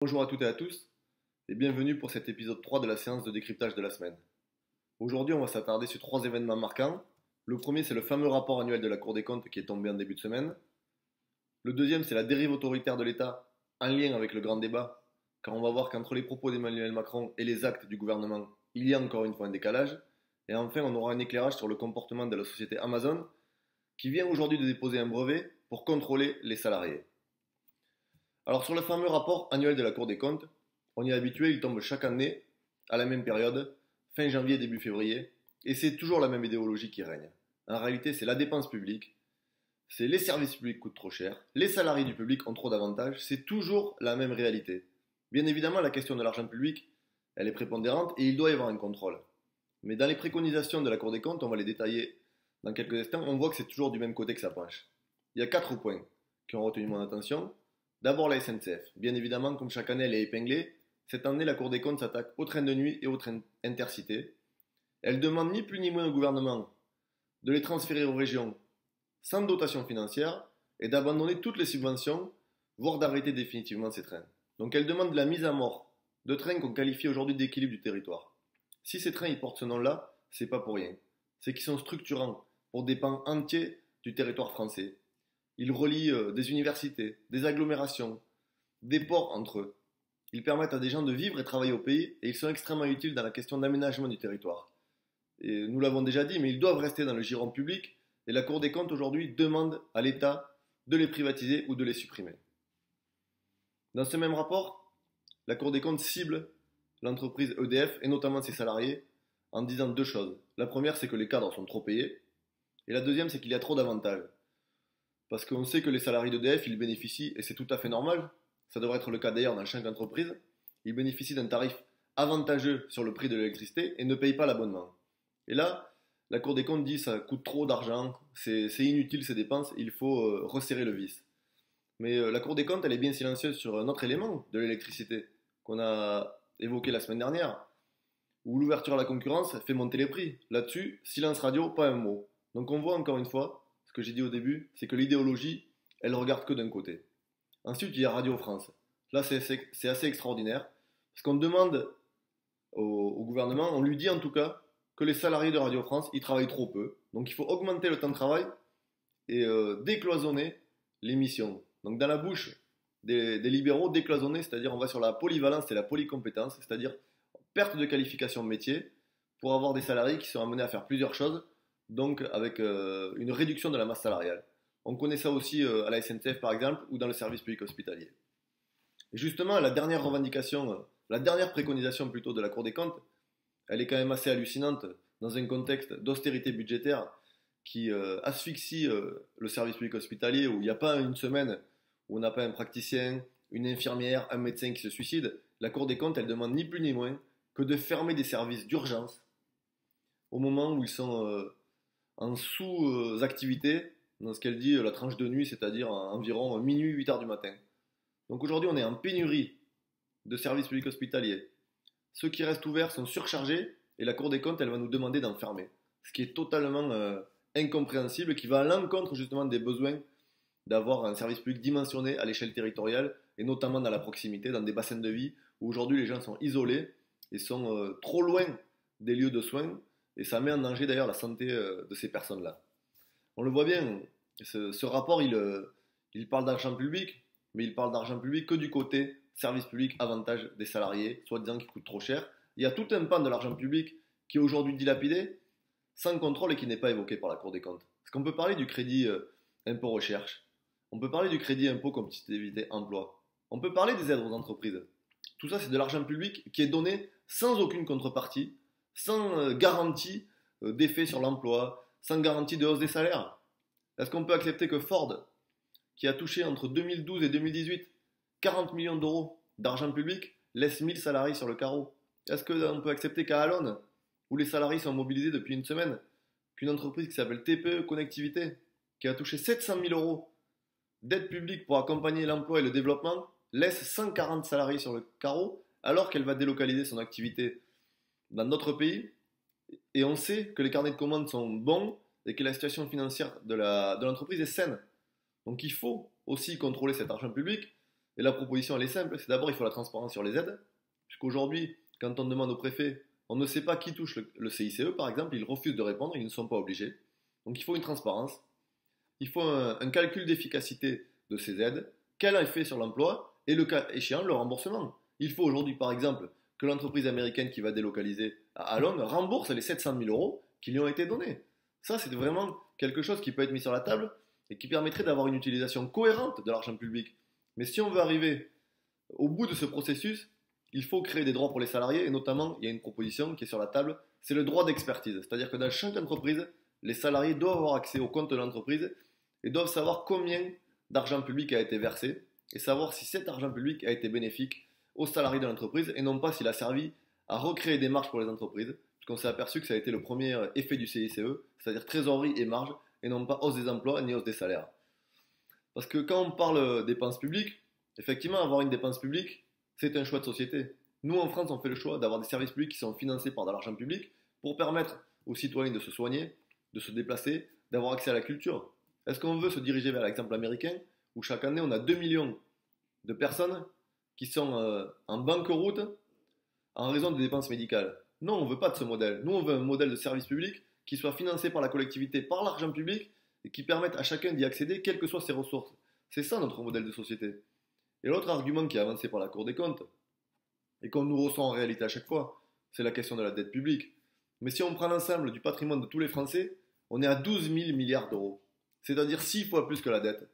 Bonjour à toutes et à tous et bienvenue pour cet épisode 3 de la séance de décryptage de la semaine. Aujourd'hui, on va s'attarder sur trois événements marquants. Le premier, c'est le fameux rapport annuel de la Cour des comptes qui est tombé en début de semaine. Le deuxième, c'est la dérive autoritaire de l'État en lien avec le grand débat, car on va voir qu'entre les propos d'Emmanuel Macron et les actes du gouvernement, il y a encore une fois un décalage. Et enfin, on aura un éclairage sur le comportement de la société Amazon, qui vient aujourd'hui de déposer un brevet pour contrôler les salariés. Alors sur le fameux rapport annuel de la Cour des comptes, on y est habitué, il tombe chaque année, à la même période, fin janvier, début février, et c'est toujours la même idéologie qui règne. En réalité, c'est la dépense publique, c'est les services publics coûtent trop cher, les salariés du public ont trop d'avantages, c'est toujours la même réalité. Bien évidemment, la question de l'argent public, elle est prépondérante et il doit y avoir un contrôle. Mais dans les préconisations de la Cour des comptes, on va les détailler dans quelques instants, on voit que c'est toujours du même côté que ça penche. Il y a 4 points qui ont retenu mon attention. D'abord la SNCF. Bien évidemment, comme chaque année elle est épinglée, cette année la Cour des comptes s'attaque aux trains de nuit et aux trains intercités. Elle demande ni plus ni moins au gouvernement de les transférer aux régions sans dotation financière et d'abandonner toutes les subventions, voire d'arrêter définitivement ces trains. Donc elle demande la mise à mort de trains qu'on qualifie aujourd'hui d'équilibre du territoire. Si ces trains ils portent ce nom-là, c'est pas pour rien. C'est qu'ils sont structurants pour des pans entiers du territoire français. Ils relient des universités, des agglomérations, des ports entre eux. Ils permettent à des gens de vivre et travailler au pays et ils sont extrêmement utiles dans la question d'aménagement du territoire. Et nous l'avons déjà dit, mais ils doivent rester dans le giron public et la Cour des comptes aujourd'hui demande à l'État de les privatiser ou de les supprimer. Dans ce même rapport, la Cour des comptes cible l'entreprise EDF et notamment ses salariés en disant deux choses. La première, c'est que les cadres sont trop payés et la deuxième, c'est qu'il y a trop d'avantages. Parce qu'on sait que les salariés d'EDF, ils bénéficient, et c'est tout à fait normal, ça devrait être le cas d'ailleurs dans chaque entreprise, ils bénéficient d'un tarif avantageux sur le prix de l'électricité et ne payent pas l'abonnement. Et là, la Cour des comptes dit ça coûte trop d'argent, c'est inutile ces dépenses, il faut resserrer le vis. Mais la Cour des comptes, elle est bien silencieuse sur un autre élément de l'électricité qu'on a évoqué la semaine dernière, où l'ouverture à la concurrence fait monter les prix. Là-dessus, silence radio, pas un mot. Donc on voit encore une fois, ce que j'ai dit au début, c'est que l'idéologie, elle regarde que d'un côté. Ensuite, il y a Radio France. Là, c'est assez extraordinaire, parce qu'on demande au gouvernement, on lui dit en tout cas, que les salariés de Radio France, ils travaillent trop peu. Donc il faut augmenter le temps de travail et décloisonner les missions. Donc dans la bouche des libéraux, décloisonner, c'est-à-dire on va sur la polyvalence et la polycompétence, c'est-à-dire perte de qualification de métier pour avoir des salariés qui sont amenés à faire plusieurs choses, donc avec une réduction de la masse salariale. On connaît ça aussi à la SNCF par exemple ou dans le service public hospitalier. Et justement, la dernière revendication, la dernière préconisation plutôt de la Cour des comptes, elle est quand même assez hallucinante dans un contexte d'austérité budgétaire qui asphyxie le service public hospitalier où il n'y a pas une semaine où on n'a pas un praticien, une infirmière, un médecin qui se suicide. La Cour des comptes, elle demande ni plus ni moins que de fermer des services d'urgence au moment où ils sont en sous-activité dans ce qu'elle dit la tranche de nuit, c'est-à-dire environ minuit, 8 heures du matin. Donc aujourd'hui, on est en pénurie de services publics hospitaliers. Ceux qui restent ouverts sont surchargés et la Cour des comptes, elle va nous demander d'en fermer. Ce qui est totalement incompréhensible, qui va à l'encontre justement des besoins d'avoir un service public dimensionné à l'échelle territoriale et notamment dans la proximité, dans des bassins de vie où aujourd'hui les gens sont isolés et sont trop loin des lieux de soins et ça met en danger d'ailleurs la santé de ces personnes-là. On le voit bien, ce rapport il parle d'argent public, mais il parle d'argent public que du côté service public, avantage des salariés, soi-disant qui coûtent trop cher. Il y a tout un pan de l'argent public qui est aujourd'hui dilapidé, sans contrôle et qui n'est pas évoqué par la Cour des comptes. Parce qu'on peut parler du crédit impôt recherche, on peut parler du crédit impôt compétitivité emploi, on peut parler des aides aux entreprises. Tout ça, c'est de l'argent public qui est donné sans aucune contrepartie, sans garantie d'effet sur l'emploi, sans garantie de hausse des salaires. Est-ce qu'on peut accepter que Ford, qui a touché entre 2012 et 2018 40 millions d'euros d'argent public, laisse 1000 salariés sur le carreau? Est-ce qu'on peut accepter qu'à Alone, où les salariés sont mobilisés depuis une semaine, qu'une entreprise qui s'appelle TPE Connectivité, qui a touché 700 000 euros d'aide publique pour accompagner l'emploi et le développement, laisse 140 salariés sur le carreau alors qu'elle va délocaliser son activité dans d'autres pays? Et on sait que les carnets de commandes sont bons et que la situation financière de l'entreprise est saine. Donc il faut aussi contrôler cet argent public Et la proposition, elle est simple, c'est d'abord, il faut la transparence sur les aides, puisqu'aujourd'hui, quand on demande au préfet, on ne sait pas qui touche le CICE, par exemple, ils refusent de répondre, ils ne sont pas obligés. Donc il faut une transparence, il faut un calcul d'efficacité de ces aides, quel effet sur l'emploi, et le cas échéant, le remboursement. Il faut aujourd'hui, par exemple, que l'entreprise américaine qui va délocaliser à Alon rembourse les 700 000 euros qui lui ont été donnés. Ça, c'est vraiment quelque chose qui peut être mis sur la table et qui permettrait d'avoir une utilisation cohérente de l'argent public. Mais si on veut arriver au bout de ce processus, il faut créer des droits pour les salariés et notamment, il y a une proposition qui est sur la table, c'est le droit d'expertise. C'est-à-dire que dans chaque entreprise, les salariés doivent avoir accès au compte de l'entreprise et doivent savoir combien d'argent public a été versé et savoir si cet argent public a été bénéfique aux salariés de l'entreprise et non pas s'il a servi à recréer des marges pour les entreprises, puisqu'on s'est aperçu que ça a été le premier effet du CICE, c'est-à-dire trésorerie et marge, et non pas hausse des emplois ni hausse des salaires. Parce que quand on parle dépenses publiques, effectivement, avoir une dépense publique, c'est un choix de société. Nous, en France, on fait le choix d'avoir des services publics qui sont financés par de l'argent public pour permettre aux citoyens de se soigner, de se déplacer, d'avoir accès à la culture. Est-ce qu'on veut se diriger vers l'exemple américain, où chaque année, on a 2 millions de personnes qui sont en banqueroute en raison des dépenses médicales? Non, on ne veut pas de ce modèle. Nous, on veut un modèle de service public qui soit financé par la collectivité, par l'argent public, et qui permette à chacun d'y accéder, quelles que soient ses ressources. C'est ça notre modèle de société. Et l'autre argument qui est avancé par la Cour des comptes, et qu'on nous ressent en réalité à chaque fois, c'est la question de la dette publique. Mais si on prend l'ensemble du patrimoine de tous les Français, on est à 12 000 milliards d'euros. C'est-à-dire 6 fois plus que la dette.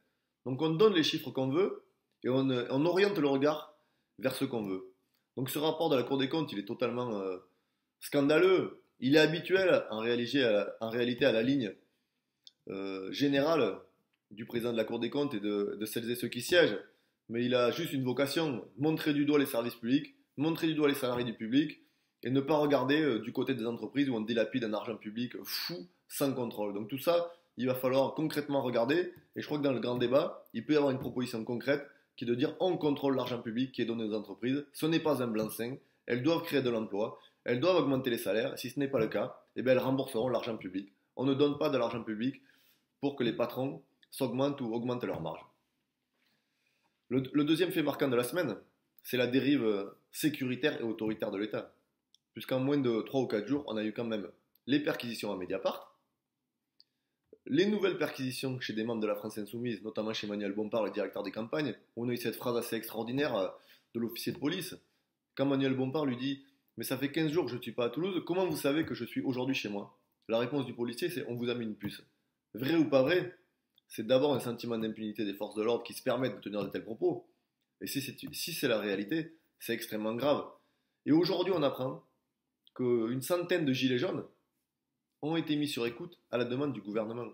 Donc on donne les chiffres qu'on veut, et on oriente le regard vers ce qu'on veut. Donc ce rapport de la Cour des comptes, il est totalement scandaleux. Il est habituel en réalité à la ligne générale du président de la Cour des comptes et de celles et ceux qui siègent. Mais il a juste une vocation, montrer du doigt les services publics, montrer du doigt les salariés du public, et ne pas regarder du côté des entreprises où on dilapide un argent public fou, sans contrôle. Donc tout ça, il va falloir concrètement regarder, et je crois que dans le grand débat, il peut y avoir une proposition concrète qui est de dire on contrôle l'argent public qui est donné aux entreprises, ce n'est pas un blanc-seing, elles doivent créer de l'emploi, elles doivent augmenter les salaires, et si ce n'est pas le cas, eh bien elles rembourseront l'argent public. On ne donne pas de l'argent public pour que les patrons s'augmentent ou augmentent leurs marges. Le deuxième fait marquant de la semaine, c'est la dérive sécuritaire et autoritaire de l'État. Puisqu'en moins de 3 ou 4 jours, on a eu quand même les perquisitions à Mediapart, les nouvelles perquisitions chez des membres de la France Insoumise, notamment chez Manuel Bompard, le directeur des campagnes, où on a eu cette phrase assez extraordinaire de l'officier de police. Quand Manuel Bompard lui dit « Mais ça fait 15 jours que je ne suis pas à Toulouse, comment vous savez que je suis aujourd'hui chez moi ?» La réponse du policier, c'est « On vous a mis une puce ». Vrai ou pas vrai? C'est d'abord un sentiment d'impunité des forces de l'ordre qui se permettent de tenir de tels propos. Et si c'est la réalité, c'est extrêmement grave. Et aujourd'hui, on apprend qu'une centaine de gilets jaunes ont été mis sur écoute à la demande du gouvernement.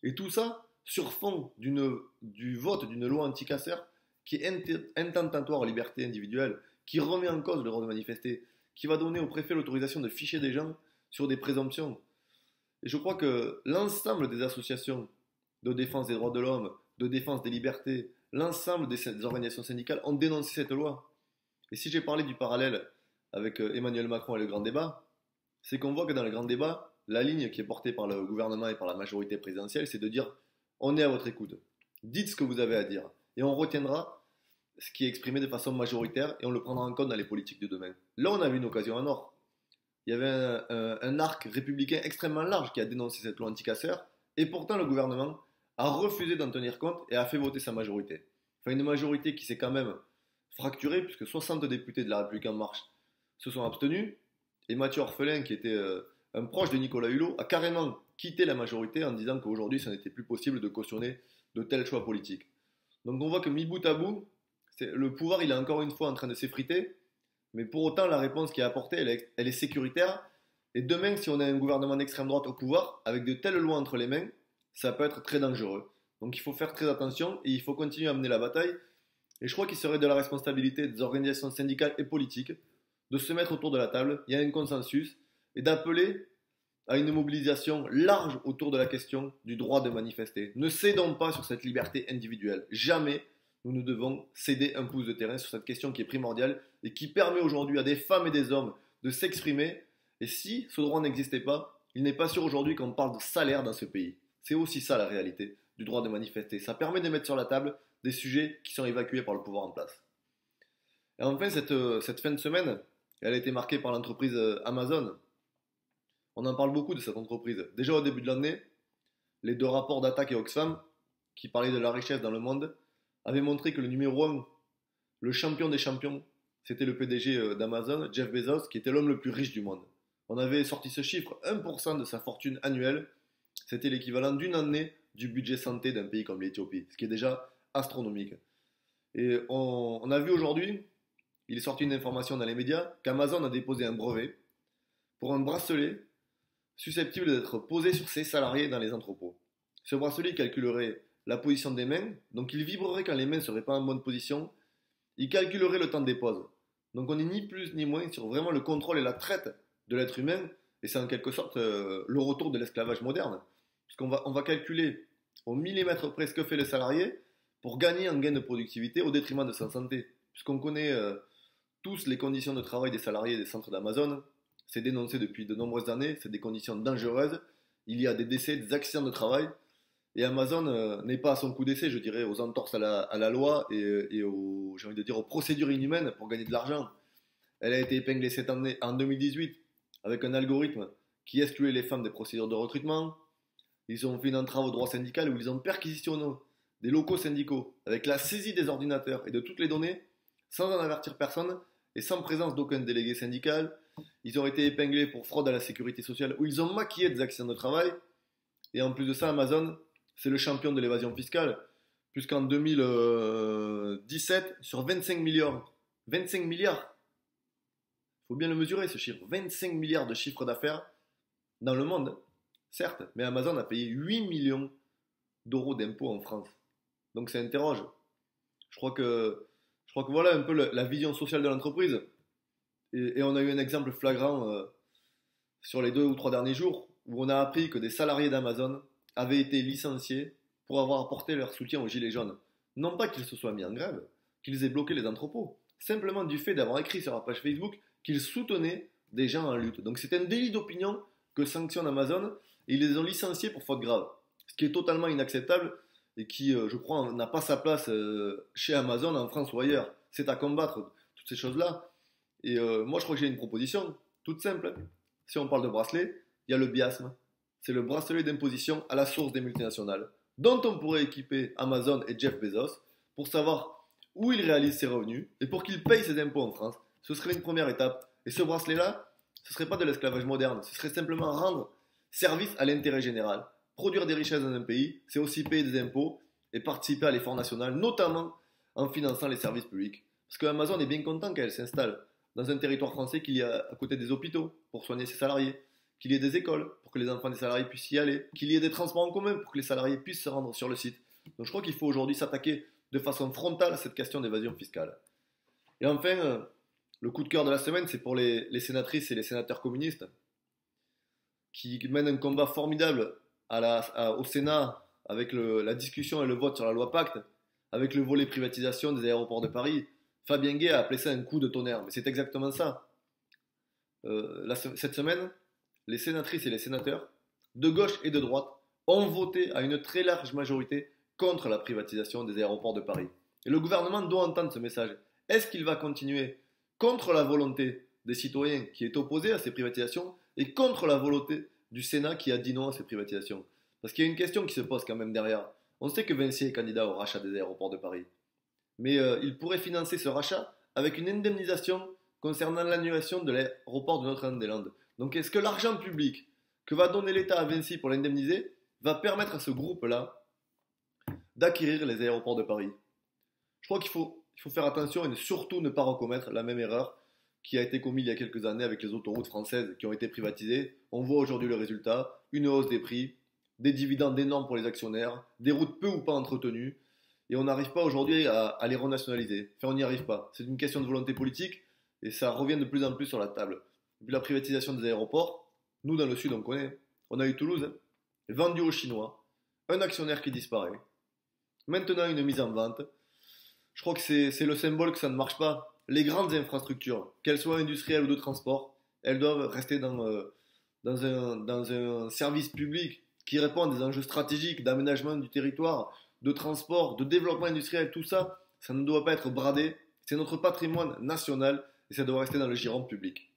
Et tout ça sur fond du vote d'une loi anti-casseurs qui est intentatoire aux libertés individuelles, qui remet en cause le droit de manifester, qui va donner au préfet l'autorisation de ficher des gens sur des présomptions. Et je crois que l'ensemble des associations de défense des droits de l'homme, de défense des libertés, l'ensemble des organisations syndicales ont dénoncé cette loi. Et si j'ai parlé du parallèle avec Emmanuel Macron et le grand débat, c'est qu'on voit que dans le grand débat, la ligne qui est portée par le gouvernement et par la majorité présidentielle, c'est de dire on est à votre écoute, dites ce que vous avez à dire, et on retiendra ce qui est exprimé de façon majoritaire et on le prendra en compte dans les politiques de demain. Là, on avait une occasion en or. Il y avait un arc républicain extrêmement large qui a dénoncé cette loi anti-casseurs, et pourtant le gouvernement a refusé d'en tenir compte et a fait voter sa majorité. Enfin, une majorité qui s'est quand même fracturée, puisque 60 députés de la République En Marche se sont abstenus, et Mathieu Orphelin, qui était un proche de Nicolas Hulot, a carrément quitté la majorité en disant qu'aujourd'hui, ça n'était plus possible de cautionner de tels choix politiques. Donc on voit que mis bout à bout, le pouvoir il est encore une fois en train de s'effriter, mais pour autant la réponse qui est apportée, elle est sécuritaire, et demain, si on a un gouvernement d'extrême droite au pouvoir, avec de telles lois entre les mains, ça peut être très dangereux. Donc il faut faire très attention et il faut continuer à mener la bataille. Et je crois qu'il serait de la responsabilité des organisations syndicales et politiques de se mettre autour de la table, il y a un consensus, et d'appeler à une mobilisation large autour de la question du droit de manifester. Ne cédons pas sur cette liberté individuelle. Jamais nous ne devons céder un pouce de terrain sur cette question qui est primordiale et qui permet aujourd'hui à des femmes et des hommes de s'exprimer. Et si ce droit n'existait pas, il n'est pas sûr aujourd'hui qu'on parle de salaire dans ce pays. C'est aussi ça la réalité du droit de manifester. Ça permet de mettre sur la table des sujets qui sont évacués par le pouvoir en place. Et enfin, cette fin de semaine, elle a été marquée par l'entreprise Amazon. On en parle beaucoup de cette entreprise. Déjà au début de l'année, les deux rapports d'Attaque et Oxfam, qui parlaient de la richesse dans le monde, avaient montré que le numéro 1, le champion des champions, c'était le PDG d'Amazon, Jeff Bezos, qui était l'homme le plus riche du monde. On avait sorti ce chiffre, 1% de sa fortune annuelle, c'était l'équivalent d'une année du budget santé d'un pays comme l'Éthiopie, ce qui est déjà astronomique. Et on a vu aujourd'hui, il est sorti une information dans les médias, qu'Amazon a déposé un brevet pour un bracelet susceptible d'être posé sur ses salariés dans les entrepôts. Ce bracelet calculerait la position des mains, donc il vibrerait quand les mains ne seraient pas en bonne position, il calculerait le temps des pauses. Donc on n'est ni plus ni moins sur vraiment le contrôle et la traite de l'être humain, et c'est en quelque sorte le retour de l'esclavage moderne. Parce qu'on va calculer au millimètre près ce que fait le salarié pour gagner un gain de productivité au détriment de sa santé. Puisqu'on connaît tous les conditions de travail des salariés des centres d'Amazon, c'est dénoncé depuis de nombreuses années, c'est des conditions dangereuses, il y a des décès, des accidents de travail, et Amazon n'est pas à son coup d'essai, je dirais, aux entorses à la loi et aux, j'ai envie de dire, aux procédures inhumaines pour gagner de l'argent. Elle a été épinglée cette année, en 2018 avec un algorithme qui excluait les femmes des procédures de recrutement. Ils ont fait une entrave au droit syndical où ils ont perquisitionné des locaux syndicaux avec la saisie des ordinateurs et de toutes les données sans en avertir personne et sans présence d'aucun délégué syndical. Ils ont été épinglés pour fraude à la sécurité sociale où ils ont maquillé des accidents de travail. Et en plus de ça, Amazon, c'est le champion de l'évasion fiscale, puisqu'en 2017, sur 25 milliards, il faut bien le mesurer ce chiffre, 25 milliards de chiffre d'affaires dans le monde, certes, mais Amazon a payé 8 millions d'euros d'impôts en France. Donc ça interroge. Je crois que voilà un peu la vision sociale de l'entreprise. Et on a eu un exemple flagrant sur les 2 ou 3 derniers jours, où on a appris que des salariés d'Amazon avaient été licenciés pour avoir apporté leur soutien aux Gilets jaunes. Non pas qu'ils se soient mis en grève, qu'ils aient bloqué les entrepôts, simplement du fait d'avoir écrit sur leur page Facebook qu'ils soutenaient des gens en lutte. Donc c'est un délit d'opinion que sanctionne Amazon et ils les ont licenciés pour faute grave. Ce qui est totalement inacceptable et qui, je crois, n'a pas sa place chez Amazon en France ou ailleurs. C'est à combattre toutes ces choses-là. Et moi, je crois que j'ai une proposition toute simple. Si on parle de bracelet, il y a le BIASM. C'est le bracelet d'imposition à la source des multinationales, dont on pourrait équiper Amazon et Jeff Bezos pour savoir où ils réalisent ses revenus et pour qu'ils payent ses impôts en France. Ce serait une première étape. Et ce bracelet-là, ce ne serait pas de l'esclavage moderne, ce serait simplement rendre service à l'intérêt général. Produire des richesses dans un pays, c'est aussi payer des impôts et participer à l'effort national, notamment en finançant les services publics. Parce que Amazon est bien content qu'elle s'installe dans un territoire français qu'il y a à côté des hôpitaux pour soigner ses salariés, qu'il y ait des écoles pour que les enfants des salariés puissent y aller, qu'il y ait des transports en commun pour que les salariés puissent se rendre sur le site. Donc je crois qu'il faut aujourd'hui s'attaquer de façon frontale à cette question d'évasion fiscale. Et enfin, le coup de cœur de la semaine, c'est pour les sénatrices et les sénateurs communistes qui mènent un combat formidable au Sénat avec la discussion et le vote sur la loi Pacte, avec le volet privatisation des aéroports de Paris. Fabien Gay a appelé ça un coup de tonnerre, mais c'est exactement ça. Cette semaine, les sénatrices et les sénateurs, de gauche et de droite, ont voté à une très large majorité contre la privatisation des aéroports de Paris. Et le gouvernement doit entendre ce message. Est-ce qu'il va continuer contre la volonté des citoyens qui est opposée à ces privatisations et contre la volonté du Sénat qui a dit non à ces privatisations? Parce qu'il y a une question qui se pose quand même derrière. On sait que Vinci est candidat au rachat des aéroports de Paris. Mais il pourrait financer ce rachat avec une indemnisation concernant l'annulation de l'aéroport de Notre-Dame-des-Landes. Donc est-ce que l'argent public que va donner l'État à Vinci pour l'indemniser va permettre à ce groupe-là d'acquérir les aéroports de Paris? Je crois qu'il faut faire attention et surtout ne pas recommettre la même erreur qui a été commise il y a quelques années avec les autoroutes françaises qui ont été privatisées. On voit aujourd'hui le résultat, une hausse des prix, des dividendes énormes pour les actionnaires, des routes peu ou pas entretenues, et on n'arrive pas aujourd'hui à les renationaliser. Enfin, on n'y arrive pas. C'est une question de volonté politique, et ça revient de plus en plus sur la table. Et puis la privatisation des aéroports, nous dans le Sud on connaît. On a eu Toulouse, vendu aux Chinois, un actionnaire qui disparaît, maintenant une mise en vente. Je crois que c'est le symbole que ça ne marche pas. Les grandes infrastructures, qu'elles soient industrielles ou de transport, elles doivent rester dans un service public qui répond à des enjeux stratégiques d'aménagement du territoire, de transport, de développement industriel, tout ça, ça ne doit pas être bradé. C'est notre patrimoine national et ça doit rester dans le giron public.